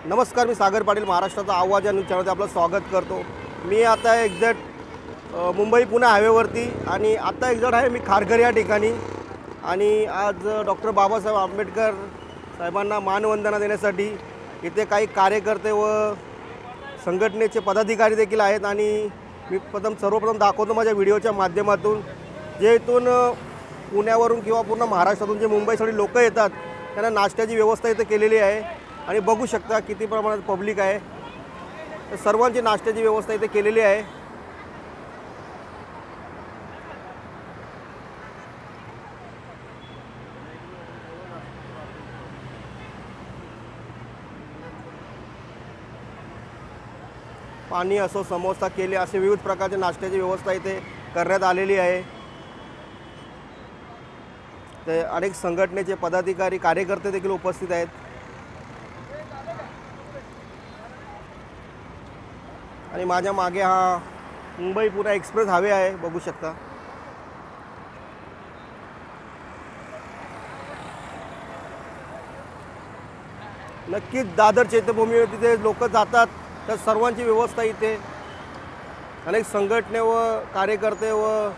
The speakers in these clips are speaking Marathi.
नमस्कार, मी सागर पाटील महाराष्ट्राचा आवाज या न्यूज चॅनलमध्ये आपलं स्वागत करतो। मी आता एक्झॅक्ट मुंबई पुणे हायवेवरती आणि आता एक्झॅक्ट आहे मी खारघर या ठिकाणी आणि आज डॉक्टर बाबासाहेब आंबेडकर साहेबांना मानवंदना देण्यासाठी इथे काही कार्यकर्ते व संघटनेचे पदाधिकारी देखील आहेत आणि मी सर्वप्रथम दाखवतो माझ्या व्हिडिओच्या माध्यमातून जे इथून पुण्यावरून किंवा पूर्ण महाराष्ट्रातून जे मुंबईसाठी लोक येतात त्यांना नाश्त्याची व्यवस्था इथे केलेली आहे आणि बघू शकता किती प्रमाणात पब्लिक आहे। तर सर्वांची नाश्त्याची व्यवस्था इथे केलेली आहे। पाणी असो, समोसा, केले असे विविध प्रकारचे नाश्त्याची व्यवस्था इथे करण्यात आलेली आहे। ते अनेक संघटनेचे पदाधिकारी कार्यकर्ते देखील उपस्थित आहेत आणि माझ्या मागे हा मुंबई पुणे एक्सप्रेस हायवे आहे, बघू शकता। नक्कीच दादर चैत्यभूमीवर तिथे लोक जातात, तर सर्वांची व्यवस्था इथे अनेक संघटने व कार्यकर्ते व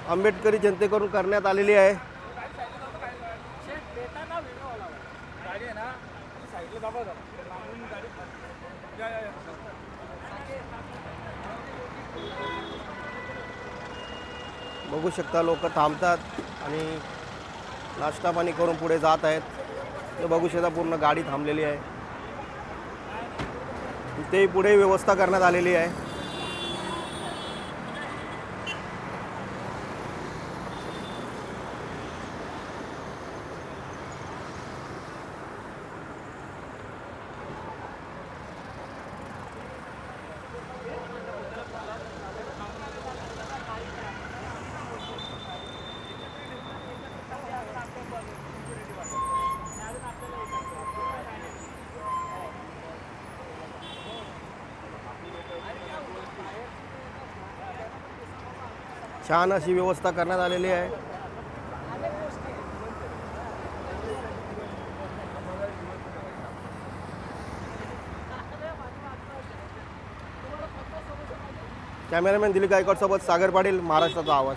आंबेडकरी जनतेकडून करण्यात आलेली आहे। बघू शकता लोक थांबतात आणि नाश्ता पाणी करून पुढे जात आहेत। ते बघू शकता पूर्ण गाडी थांबलेली आहे, इथे पुढे व्यवस्था करण्यात आलेली आहे। छान अशी व्यवस्था करण्यात आलेली आहे। कॅमेरामॅन दिलीप गायकवाड सोबत सागर पाटील, महाराष्ट्राचा आवाज।